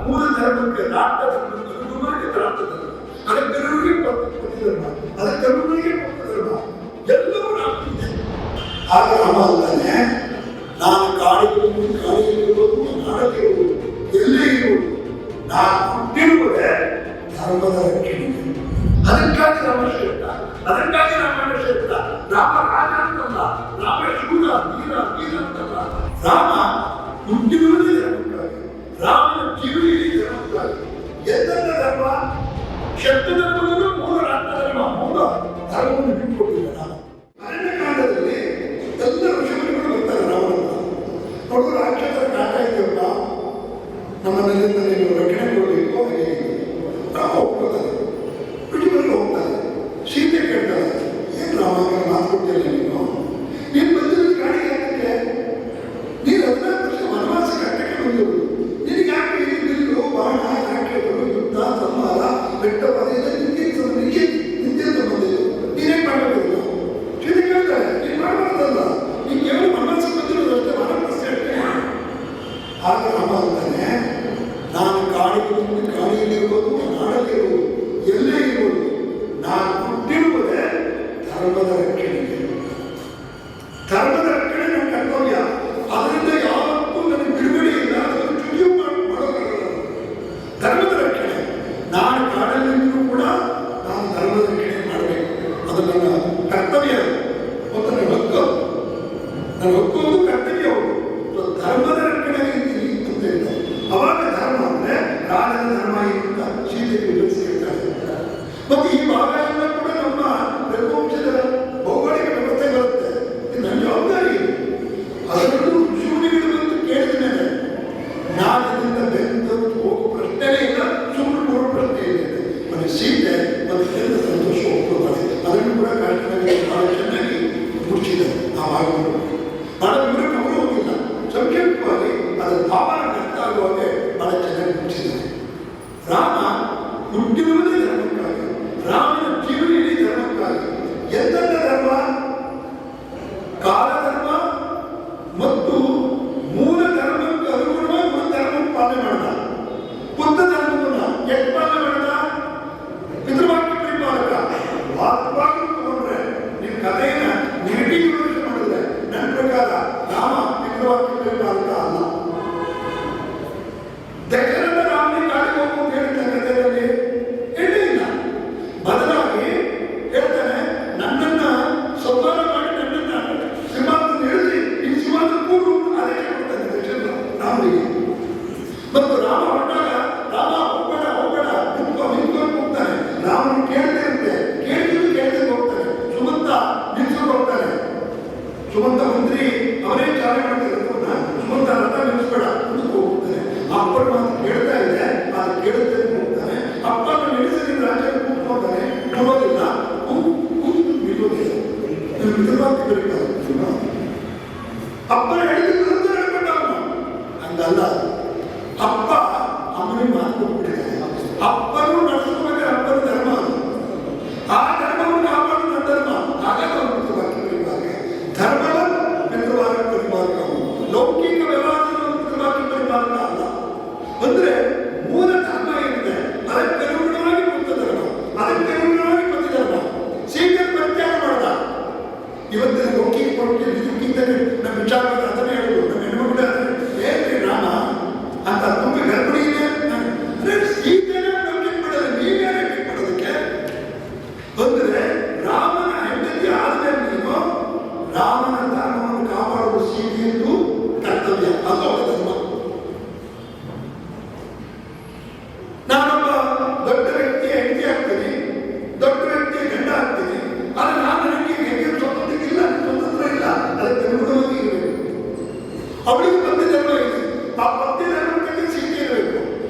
ಮೂಲ ಧರ್ಮಕ್ಕೆ ರಾಷ್ಟ್ರ ಧರ್ಮಕ್ಕೆ ಅನುಗುಣವಾಗಿ ರಾಷ್ಟ್ರ ಧರ್ಮ, ಅದಕ್ಕೆಲ್ಲರಿಗೆ ಕೊಟ್ಟ ಧರ್ಮ, ಅದಕ್ಕೆಲ್ಲರಿಗೆ ಕೊಟ್ಟ ಧರ್ಮ ಎಲ್ಲವೂ ರಾಷ್ಟ್ರ ಇದೆ. ಆಗ ರಾಮ ಅಂತಾನೆ, ನಾನು ಕಾಡಿರುವುದು ನಾಡಲ್ಲಿರುವುದು ಎಲ್ಲೇ ಇರುವುದು ನಾನು ಹುಟ್ಟಿರುವುದೇ ಧರ್ಮದ ರಕ್ಷಣೆ. ಅದಕ್ಕಾಗಿ ರಾಮ ಶ್ರೇಷ್ಠ, ಅದಕ್ಕಾಗಿ ರಾಮಾಯಣ ಶ್ರೇಷ್ಠ. ರಾಮ ರಾಜ ಅಂತಲ್ಲ, ರಾಮ ಶೂರ ವೀರ ಅಂತಲ್ಲ. ರಾಮ ಹುಟ್ಟಿರುವುದೇ ಧರ್ಮಕ್ಕಾಗಿ, ರಾಮನ ಜೀವನ ಧರ್ಮಕ್ಕಾಗಿ. ಎಂತೆಂಥ ಧರ್ಮ? ಶಬ್ದ ಧರ್ಮದಲ್ಲೂ ಮೂಲ ರಾಷ್ಟ್ರ ಧರ್ಮ, ಮೂಲ ಧರ್ಮವನ್ನು ಬಿಟ್ಟುಕೊಟ್ಟಿಲ್ಲ ರಾಮ. ಅರಣ್ಯಕಾಂಡದಲ್ಲಿ ಎಲ್ಲ ಋಷಿಮುನಿಗಳು ಬರ್ತಾರೆ ರಾಮನನ್ನ ನೋಡು, ರಾಕ್ಷಸರ ಕಾಟ ಇದೆಯಲ್ಲ, ನಮ್ಮನ್ನೆಲ್ಲ ನೀವು ರಕ್ಷಣೆ ಕೊಡಬೇಕು ಹಾಗೆ ರಾಮ ಹೋಗ್ತಾರೆ. ಋಷಿಮುನಿಗಳು ಹೋಗ್ತಾರೆ, ಸೀತೆ ಕೇಳ್ತಾರೆ, ಏನು ರಾಮ ಮಾತು ಕೊಡ್ತಿಲ್ಲ ನೀನು ಬಂದಿರೋದು ಕಾಡಿಗೆ ಹಾಕಕ್ಕೆ, ನೀನು 14 ವರ್ಷ ವನವಾಸ ಕಟ್ಟಕ್ಕೆ ಬಂದಿರೋದು, ನಿನಗೆ ಯಾಕೆ ಇಲ್ಲಿ ಬಿಲ್ಲು ಬಾಣ ರಾಕ್ಷಸರು ಯುದ್ಧ ಸಂಹಾರ ಬೆಟ್ಟ ಪಡೆಯಲ್ಲ, ನಿಂಗೆ ಸಂಬಂಧ ಇದು, ನೀನೇನು ಮಾಡಬೇಕು? ಸೀತೆ ಕೇಳ್ತಾರೆ, ನೀನು ಮಾಡಬಾರ್ದಲ್ಲ, ನೀನು ಕೇವಲ ವನವಾಸ ಬಂದಿರೋದು ಅಷ್ಟೇ, ವನವಾಸ ಅಷ್ಟೇ. ಆಗ ರಾಮ ಅಂತಾನೆ, ನಾನು ಕಾಡಿಯಲ್ಲಿರುವುದು ನಾಡಲ್ಲಿರುವುದು ಎಲ್ಲೇ ಇರುವುದು ನಾನು ಹುಟ್ಟಿರುವುದೇ ಧರ್ಮದ ರಕ್ಷಣೆಗೆ. ಧರ್ಮದ ರಕ್ಷಣೆ ನನ್ನ ಕರ್ತವ್ಯ, ಅದರಿಂದ ಯಾವತ್ತೂ ನನಗೆ ಬಿಡುಗಡೆ ಇಲ್ಲ, ಅದನ್ನು ಚುಟಿಯೂ ಮಾಡೋಕ್ಕಾಗಲ್ಲ. ಧರ್ಮದ ರಕ್ಷಣೆ, ನಾನು ಕಾಡಲ್ಲಿದ್ದರೂ ಕೂಡ ನಾನು ಧರ್ಮದ ರಕ್ಷಣೆ ಮಾಡಬೇಕು, ಅದು ನನ್ನ ಕರ್ತವ್ಯ ಮತ್ತು ನನ್ನ ಹಕ್ಕು, ನನ್ನ ಹಕ್ಕು ಒಂದು ಕರ್ತವ್ಯ ಹೌದು. ಧರ್ಮದ ರಕ್ಷಣೆ ಇದ್ದೀನಿ ಅಂತ ಹೇಳಿದ್ದಾರೆ. ಅವಾಗ ಧರ್ಮ ಅಂದ್ರೆ ರಾಜನ ಧರ್ಮ ಅಂತ ಸೀತೆಗೆ ವಿವರಿಸಿರ್ತಾರೆ. ಮತ್ತು ಈ ಭಾಗ ಎಲ್ಲ ಕೂಡ ನಮ್ಮ ರಘುವಂಶದ ಭೌಗೋಳಿಕ ವ್ಯವಸ್ಥೆ ಬರುತ್ತೆ. ಇದು ನನ್ನ ಜವಾಬ್ದಾರಿ. ಅದರಲ್ಲೂ ಋಷಿಮುನಿಗಳು ಬಂದು ಕೇಳಿದ ಮೇಲೆ ನಾನು ಇದರಿಂದ ಬೆಂದು ಹೋಗೋ ಪ್ರಶ್ನೆನೇ ಇಲ್ಲ, ಸುಮ್ಮನೆ ಕೊಡೋ ಪ್ರಶ್ನೆ ಇದೆ. ಮತ್ತು ಸೀತೆ ಮತ್ತು ಎಲ್ಲ ಸಂತೋಷ ಹೋಗ್ತಾರೆ. ಅದನ್ನು ಕೂಡ ಕಾಶ್ಮೀರದಲ್ಲಿ ಬಹಳ ಚೆನ್ನಾಗಿ ಮುಚ್ಚಿದ್ದಾರೆ ಆ ಭಾಗವನ್ನು. ಬಹಳ ವಿವರಕ್ಕೆ ಅವರು ಹೋಗಿಲ್ಲ, ಸಂಕ್ಷೇಪವಾಗಿ ಅದರ ಭಾವನೆ ಅರ್ಥ ಆಗುವಾಗೆ ಬಹಳ ಚೆನ್ನಾಗಿ ಮುಚ್ಚಿದ್ದಾರೆ. ರಾಮ ಹುಟ್ಟಿರುವುದೇ ಧರ್ಮಕ್ಕಾಗಿ, ರಾಮನ ಜೀವನ ಇಡೀ ಧರ್ಮಕ್ಕಾಗಿ. ಎಂತೆಂಥ ಧರ್ಮ? ಕಾಲಧರ್ಮ ಮತ್ತು ಮೂಲ ಧರ್ಮಕ್ಕೆ ಅನುಗುಣವಾಗಿ ಒಂದು ಧರ್ಮವನ್ನು ಪಾಲನೆ ಮಾಡಿದ. ಬುದ್ಧ ಧರ್ಮವನ್ನು ಎಷ್ಟು ಪಾಲನೆ ಮಾಡಿದ? ಪಿತೃವಾಕ್ಯ ಪರಿಪಾಲಕ. ವಾಸ್ತವವಾಗಿ ತಗೊಂಡ್ರೆ ನಿಮ್ಮ ಕಥೆಯನ್ನ ನೆಗೆಟಿವ್ ವಿಮರ್ಶೆ ಮಾಡಿದ್ರೆ ನನ್ನ ಪ್ರಕಾರ ರಾಮ ಪಿತೃವಾಕ್ಯ ಪರಿಪಾಲಕ ಅಲ್ಲ. ದಶರಥ ರಾಮನಿಗೆ ಕಾಡಿಗೆ ಹೋಗು ಅಂತ ಹೇಳ್ತಾನೆ ಕಥೆಯಲ್ಲಿ ಹೇಳಿಲ್ಲ. ಬದಲಾಗಿ ಹೇಳ್ತಾನೆ, ನನ್ನನ್ನ ಸಂಹಾರ ಮಾಡಿ ನನ್ನನ್ನ ಸಿಂಹಾಸನ ಇಳಿಸಿ ಈ ಸಿಂಹಾಸನ ಕೂಡು ಆದೇಶ ಕೊಡ್ತಾನೆ ದಶರಥ ರಾಮನಿಗೆ. ಮತ್ತು ರಾಮ ಹೊರಟಾಗ ರಾಮ ಹೋಗ್ಬೇಡ ಹೋಗ್ಬೇಡ ನಿಂತ್ಕೊಂಡು ಹೋಗ್ತಾನೆ. ರಾಮನಿಗೆ ಕೇಳದೆ ಇರುತ್ತೆ, ಕೇಳ್ತಿದ್ದು ಹೋಗ್ತಾನೆ. ಸುಮಂತ ನಿಲ್ಸ್ಕೊಂಡು ಹೋಗ್ತಾನೆ. ಸುಮಂತ ಮಂತ್ರಿ ಅವರೇ ಚಾಲನೆ ಮಾಡ್ತಾರೆ, ಸುಮಂತ ರಥ ನಿಲ್ಲಿಸ್ಬೇಡ ಮುಂದಕ್ಕೆ ಹೋಗ್ತಾನೆ. ಅಪ್ಪನ ಮಾತು ಕೇಳ್ತಾ ಇದೆ, ಅದು ಕೇಳುತ್ತೆ ಹೋಗ್ತಾನೆ. ಅಪ್ಪನ ನಿಲ್ಲಿಸಿ ರಾಜ್ಯ ಕೂತ್ಕೊಳ್ತಾನೆ, ನೋಡೋದಿಲ್ಲ, ನಿಲ್ಲೋದಿಲ್ಲ. ಮಿತ್ರವಾಕ್ಯ ಬರೀತಾರೆ. ಅಪ್ಪನ ಹೇಳಿದ್ರು ಅಂತ ಹೇಳ್ಬೇಡ ಅವನು, ಹಂಗಲ್ಲ. ಅಪ್ಪ ಅಮ್ಮನಿಗೆ ಮಾತು ಕೊಟ್ಬಿಟ್ಟಿದ್ದಾನೆ. ಅಪ್ಪನು ನಡೆಸ್ಕೋಬೇಕಾದ್ರೆ ಅಪ್ಪನ ಧರ್ಮ ಅದು. ಆ ಧರ್ಮವನ್ನು ಕಾಪಾಡು ನನ್ನ ಧರ್ಮ. ಹಾಗಾಗಿ ಅವನು ಮಿತ್ರವಾಕ್ಯ ಬರೀತಾರೆ. ಧರ್ಮದ ಮಿತ್ರವಾಕ್ಯ ಪರಿಪಾಲಕ, ಲೌಕಿಕ ವ್ಯವಹಾರದ ಮಿತ್ರವಾಕ್ಯ ಪರಿಪಾಲಕ ಅಲ್ಲ. ಅಂದ್ರೆ ಮೂಲ ಧರ್ಮ ಏನಿದೆ ಅದಕ್ಕೆ ಅನುಗುಣವಾಗಿ ಬುದ್ಧ ಧರ್ಮ, ಅದಕ್ಕೆ ಅನುಗುಣವಾಗಿ ಪತಿ ಧರ್ಮ. ಸೀತೆ ಪರಿತ್ಯಾಗ ಮಾಡಿದ. ಇವತ್ತಿನ ಲೌಕಿಕ ಕೊಡುಗೆ ಇದಕ್ಕಿಂತ ನಮ್ಮ ವಿಚಾರ ಅದನ್ನೇ ಹೇಳುವುದು. ನಮ್ಮ ಹೆಣ್ಮಕ್ಳು ಏನ್ರಿ ರಾಮ ಅಂತ ತುಂಬ ಗರ್ಭಿಣಿ ಇದೆ, ಸೀತೆನೇ ಲೌಕಿಕ ಮಾಡೋದು, ನೀವ್ಯಾರೇ ಮಾಡೋದಕ್ಕೆ? ಅಂದ್ರೆ ರಾಮನ ಹೆಂಡತಿ ಆದ್ಮೇಲೆ ನೀನು ರಾಮನ ಧರ್ಮವನ್ನು ಕಾಪಾಡುವುದು ಸೀತೆಯದ್ದು ಕರ್ತವ್ಯ, ಅದು ಅವರ ಧರ್ಮ. ನಾನೊಬ್ಬ ದೊಡ್ಡ ವ್ಯಕ್ತಿಯ ಹೆಂಡತಿ ಆಗ್ತೀನಿ, ದೊಡ್ಡ ವ್ಯಕ್ತಿಯ ಗಂಡ ಆಗ್ತೀನಿ, ಆದರೆ ನಾನು ನನಗೆ ಹೆಂಗೆ ಸ್ವತಂತ್ರ ಇಲ್ಲ, ಸ್ವತಂತ್ರ ಇಲ್ಲ, ಅದಕ್ಕೆ ಅನುಗುಣವಾಗಿ ಇರಬೇಕು. ಅವಳಿಗೆ ಪತ್ನಿ ಧರ್ಮ ಇದೆ, ಆ ಪತ್ನಿ ಧರ್ಮಕ್ಕೆ ಸೀತೆ ಇರಬೇಕು.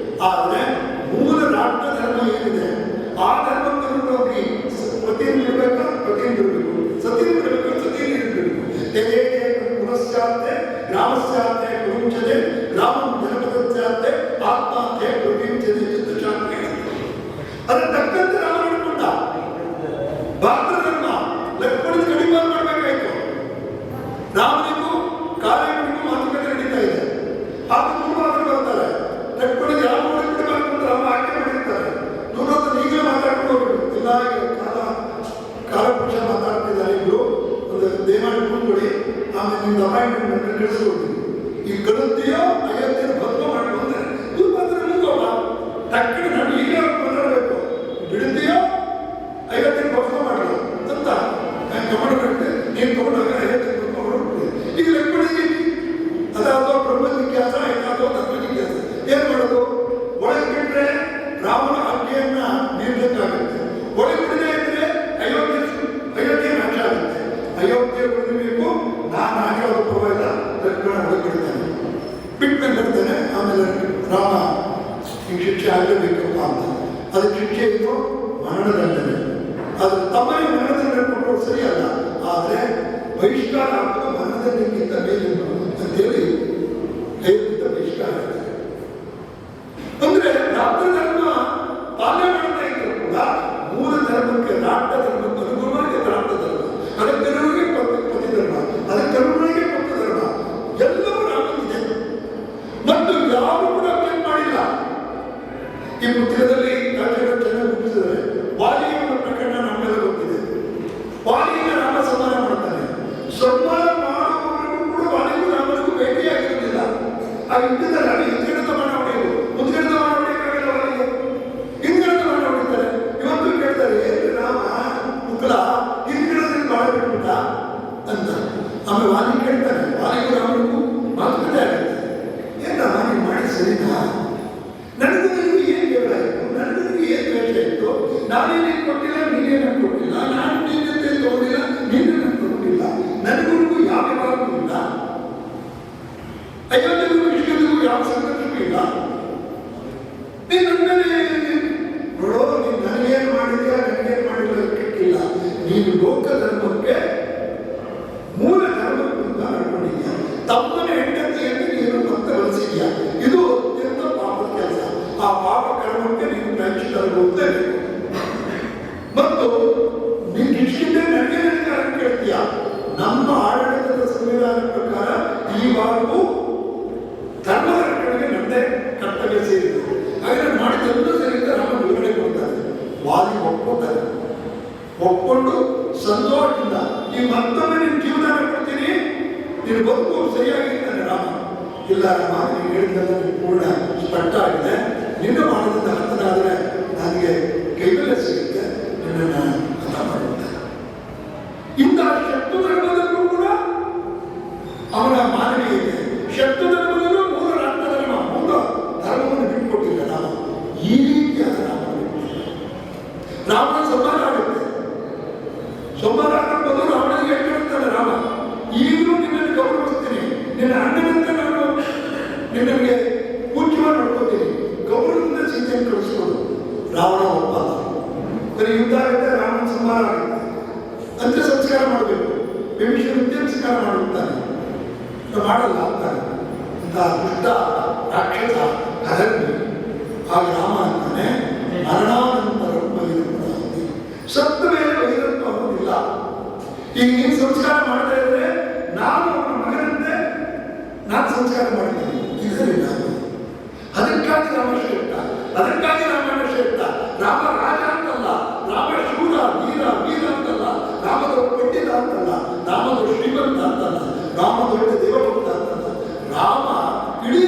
ಆದರೆ ಮೂಲ ರಾಷ್ಟ್ರ ಧರ್ಮ ಏನಿದೆ ಆ ಧರ್ಮಕ್ಕೆ ಅನುಗುಣವಾಗಿ ಪತಿಯನ್ನು ಇರಬೇಕಾ, ಪತಿಯನ್ನು ಇರಬೇಕು, ಸತಿಯನ್ನು ಇರಬೇಕು, ಸತಿಯನ್ನು ಇರಬೇಕು. ಪುನಶ್ಚಾತೆ ಗ್ರಾಮಸ್ಯಾತೆ ಕುರುಂಚತೆ ಗ್ರಾಮಂ ಜನಪದಸ್ಯಾತೆ ಆತ್ಮಹತ್ಯೆ ಪ್ರತಿಂಚತೆ ಚಿತ್ತಶಾಂತಿ. ಅದರ ತಕ್ಕಂತೆ ರಾಮ ನಡ್ಕೊಂಡ. ಭಾರತ ಧರ್ಮ ಲಕ್ಷ್ಮಣನ ಕಡಿಮೆ ಮಾಡಬೇಕಾಯ್ತು. ರಾಮನಿಗೂ ಕಾಲೇವನಿಗೂ ಮಾತುಕತೆ ನಡೀತಾ ಇದೆ. ಆಗ ಮೂರು ಮಾತು ಬರ್ತಾರೆ. ಲಕ್ಷ್ಮಣನಿಗೆ ಯಾವ ನಿನ್ನ ಅಪಾಯಿಂಟ್ಮೆಂಟ್ ಕಳಿಸ್ಕೊಡ್ತೀನಿ. ಈ ಕಲಿತೀಯೋ ಅಯೋಧ್ಯೆನ ಭದ್ಮ ಮಾಡಿ ಬಂದ್ರೆ ನೀವು ಬಂದ್ರೆ ಮುಂದೋಗ ಟಕ್ಕನೆ ನಾನು ಈಗ ಬಂದಿರಬೇಕು. ಬಿಡ್ತೀಯೋ ಅಯೋಧ್ಯೆನ ಭದ್ಮ ಮಾಡಲ್ಲ ಅಂತ ನಾನು ತಗೊಂಡ್ಬಿಟ್ಟೆ. ನೀನು ತಗೊಂಡಾಗ ಅಯೋಧ್ಯೆನ ಭದ್ಮ ಮಾಡ್ಬಿಡ್ತೀವಿ. ಈಗ ಲೆಕ್ಕಡಿಗೆ ಅದಾದೋ ಬ್ರಹ್ಮ ಜಿಜ್ಞಾಸ ಏನಾದೋ ಧರ್ಮ ಜಿಜ್ಞಾಸ ಏನ್ ಮಾಡೋದು? ಒಳಗೆ ಬಿಟ್ರೆ ರಾಮನ ಆಜ್ಞೆಯನ್ನ ನೀಡಬೇಕಾಗುತ್ತೆ. ಒಳಗೆ ಬಿಡದೆ ಇದ್ರೆ ಅಯೋಧ್ಯೆ ನಾಶ ಆಗುತ್ತೆ. ಅಯೋಧ್ಯೆ ಉಳಿಬೇಕು, ನಾನು ಆಶಾದ ಪರವಾಗಿಲ್ಲ ಒಳಗೆ ಬಿಡ್ತೇನೆ, ಬಿಟ್ಮೇಲೆ ಬಿಡ್ತೇನೆ. ಆಮೇಲೆ ರಾಮ ಈ ಶಿಕ್ಷೆ ಆಗಲೇಬೇಕಪ್ಪ ಅಂತ. ಅದಕ್ಕೆ ಶಿಕ್ಷೆ ಇದು ಮರಣದಂಡನೆ. ಅದು ತಮ್ಮನೇ ಮರಣದಂಡನೆ ಕೊಟ್ಟರು ಸರಿಯಲ್ಲ, ಆದರೆ ಬಹಿಷ್ಕಾರ ಆಗೋದು ಮರಣದಂಡನೆಗಿಂತ ಮೇಲೆ ಅಂತೇಳಿ ಕೈಯಿಂದ ಬಹಿಷ್ಕಾರ ಆಗ್ತದೆ. ಅಂದ್ರೆ ರಾಷ್ಟ್ರ ಧರ್ಮ ಪಾಲನೆ ಮಾಡ್ತಾ ಇದ್ರು ಕೂಡ ಮೂಲ ಧರ್ಮಕ್ಕೆ ರಾಷ್ಟ್ರ ಧರ್ಮಕ್ಕೆ ಅನುಗುಣವಾಗಿ ರಾಷ್ಟ್ರ ಧರ್ಮ, ಅದಕ್ಕೆಲ್ಲವರಿಗೆ ಪತಿ ಧರ್ಮ, ಅದಕ್ಕೆಲ್ಲವರಿಗೆ ಪಕ್ಕ ಧರ್ಮ ಎಲ್ಲವೂ ರಾಮನಿದೆ. ಮತ್ತು ಯಾರು ಕೂಡ ಅಪ್ಲೈ ಮಾಡಿಲ್ಲ. ಈ ಪುಸ್ತಕದಲ್ಲಿ ರಾಜ್ಯಗಳು ಚೆನ್ನಾಗಿ ಹುಟ್ಟಿಸಿದರೆ ವಾಲಿಯ ಒಂದು ಪ್ರಕರಣ ನಮ್ಮೆಲ್ಲ ಗೊತ್ತಿದೆ. ವಾಲಿಯ ರಾಮ ಸಂಹಾರ ಮಾಡ್ತಾನೆ. ಸಂಹಾರ ಮಾಡುವವರೆಗೂ ಕೂಡ ವಾಲಿಗೂ ರಾಮನಿಗೂ ಭೇಟಿಯಾಗಿರುವುದಿಲ್ಲ. ಆ ಯುದ್ಧದಲ್ಲಿ ಅಲ್ಲಿ ಹಿಂದ್ಗಡೆದ ಮಾಡ ಹೊಡೆಯುವುದು, ಮುಂದ್ಗಡೆದ ಮಾಡ ಹೊಡೆಯಕ್ಕಾಗಲ್ಲ. ವಾಲಿಗೆ ಹಿಂದ್ಗಡೆದ ಮಾಡ ಹೊಡಿತಾರೆ. ಇವತ್ತು ಕೇಳ್ತಾರೆ ಏನು ರಾಮ ಮುಕ್ಕಳ ಹಿಂದ್ಗಡದಲ್ಲಿ ಬಾಳ ಬಿಟ್ಬಿಟ್ಟ ಅಂತ. ಆಮೇಲೆ ವಾಲಿ ಕೇಳ್ತಾನೆ, ವಾಲಿಗೂ ರಾಮನಿಗೂ ಮಾತುಕತೆ ಆಗುತ್ತೆ. ಏನ ನೀವು ಮಾಡಿ ಸರಿನಾ? ನನಗೂ ನೀವು ಏನ್ ಕೇಳ ಇತ್ತು, ನನಗೂ ನೀವು ಏನ್ ದ್ವೇಷ ಇತ್ತು? ನಾನೇ ನೀನು ಕೊಟ್ಟಿಲ್ಲ, ನೀನೇ ನನ್ಗೆ ಕೊಟ್ಟಿಲ್ಲ, ನಾನು ನಿನ್ನಂತೆ ತಗೊಂಡಿಲ್ಲ, ನೀನು ನನ್ಗೆ ತಗೊಂಡಿಲ್ಲ, ನನಗೂ ಯಾವ ಭಾಗವೂ ಇಲ್ಲ, ಅಯೋಧ್ಯೆಗೂ ಕೃಷ್ಣನಿಗೂ ಯಾವ ಸಂಘರ್ಷವೂ ಇಲ್ಲ. ನೀನು ನನ್ಮೇಲೆ ನೋಡೋ, ನೀನು ನನಗೇನು ಮಾಡಿದ್ಯಾ ನನಗೇನು ಮಾಡಿಲ್ಲ ಇಲ್ಲ. ನೀನು ಲೋಕ ಧರ್ಮಕ್ಕೆ ಮೂಲ ಧರ್ಮಕ್ಕಿಂತ ನಡ್ಕೊಂಡಿದ್ಯಾ. ತಮ್ಮನ ಹೆಂಡತಿಯನ್ನು ನೀನು ಮತ್ತೆ ಬಳಸಿದ್ಯಾ. ಇದು ಅತ್ಯಂತ ಪಾಪದ ಕೆಲಸ. ಆ ಪಾಪ ಕರ್ಮಕ್ಕೆ ನೀನು ಪ್ರಾಯಶ್ಚಿತ್ತವನ್ನು ಹೋಗ್ತೇನೆ. ಮತ್ತು ನೀನು ಇಷ್ಟಿದ್ದೆ ನನಗೆ ಅಧಿಕಾರ ಕೇಳ್ತೀಯ. ನಮ್ಮ ಆಡಳಿತದ ಸಂವಿಧಾನ ಪ್ರಕಾರ ಈ ವಾರವೂ ಧರ್ಮದ ರಕ್ಷಣೆಗೆ ನನ್ನದೇ ಕರ್ತವ್ಯ ಸೇರಿದೆ. ಹಾಗೆ ಮಾಡಿದೆಲ್ಲ ಸರಿ ಅಂತ ರಾಮ ವಿವರಣೆ ಕೊಡ್ತಾರೆ. ವಾಲಿ ಒಪ್ಕೊತಾರೆ. ಒಪ್ಕೊಂಡು ಸಂತೋಷದಿಂದ ಈ ಮತ್ತೊಮ್ಮೆ ನಿನ್ನ ಜೀವನ ಕೊಡ್ತೀನಿ, ನೀನು ಬದುಕು ಸರಿಯಾಗಿರ್ತಾನೆ. ರಾಮ ಇಲ್ಲ ರಾಮ, ನೀನು ಹೇಳಿದ್ದೆಲ್ಲ ಪೂರ್ಣ ಸ್ಪಷ್ಟ ಆಗಿದೆ. ನಿನ್ನ ಮಾಡೋದನ್ನ ಹತನಾದರೆ ನನಗೆ ಕೈಬೆಲೆ ಸಿಗುತ್ತೆ, ನಿನ್ನನ್ನು ಹತ ಮಾಡುತ್ತೆ. ಇಂತಹ ಶತ್ರು ಧರ್ಮದಲ್ಲೂ ಕೂಡ ಅವನ ಮಾನವೀಯತೆ, ಶತ್ರು ಧರ್ಮದಲ್ಲೂ ಮೂಲ ರಾಷ್ಟ್ರ ಧರ್ಮ, ಮೂಲ ಧರ್ಮವನ್ನು ಬಿಟ್ಟುಕೊಟ್ಟಿಲ್ಲ ರಾಮ. ಈ ರೀತಿಯಾದ ರಾಮನ ಸಂಹಾರ ಆಗುತ್ತೆ. ಸಂಹಾರ ಆಗ್ಬೋದು, ರಾವಣನಿಗೆ ಹೇಳ್ತಾನೆ ರಾಮ, ಈಗಲೂ ನಿನ್ನನ್ನು ಗೌರವಿಸ್ತೀನಿ, ನಿನ್ನ ಅಣ್ಣನಂತೆ ನಾನು ನಿನ್ನಗೆ ಪೂಜ್ಯವಾಗಿ ನೋಡ್ಕೋತೀನಿ, ಗೌರವದಿಂದ ಸೀತೆಯನ್ನು ಕಳಿಸ್ಬೋದು. ರಾವಣ ಒಪ್ಪಲ್ಲ. ಬರೀ ಯುದ್ಧ ಆಗುತ್ತೆ, ರಾಮನ ಸಂಹಾರ ಆಗುತ್ತೆ. ಅಂತ್ಯ ಸಂಸ್ಕಾರ ಮಾಡಬೇಕು, ವಿಭೀಷಣ ಅಂತ್ಯ ಸಂಸ್ಕಾರ ಮಾಡುತ್ತಾನೆ, ಮಾಡಲ್ಲ ಅಂತಾನೆ. ಇಂತಹ ದುಷ್ಟ ರಾಕ್ಷಸ ಅಧರ್ಮಿ. ಆಗ ರಾಮ ಅಂತಾನೆ, ಮರಣಾನಂತರ ಬಹಿರಂಗವಾಗಿದೆ. ಸತ್ತ ಮೇಲೆ ಬಹಿರಂಗ ಅನ್ನೋದಿಲ್ಲ. ಈಗ ನೀನು ಸಂಸ್ಕಾರ ಮಾಡದೇ ಇದ್ರೆ ನಾನು ಅವನ ಮಗನಂತೆ ನಾನು ಸಂಸ್ಕಾರ ಮಾಡ್ತೀನಿ. ಇದರಿಂದ ಅದಕ್ಕಾಗಿ ರಾಮ ಶ್ರೇಷ್ಠ, ಅದಕ್ಕಾಗಿ ರಾಮಾಯಣ ಶ್ರೇಷ್ಠ. ರಾಮ ರಾಜ ಅಂತಲ್ಲ, ರಾಮ ಶೂರ ವೀರ ಅಂತಲ್ಲ, ರಾಮದವರು ಪಂಡಿತ ಅಂತಲ್ಲ, ರಾಮದವರು ಶ್ರೀಮಂತ ಅಂತಲ್ಲ, ರಾಮದೊಡ್ಡ ದೇವಭಕ್ತ ಅಂತಲ್ಲ. ರಾಮ ಇಡೀ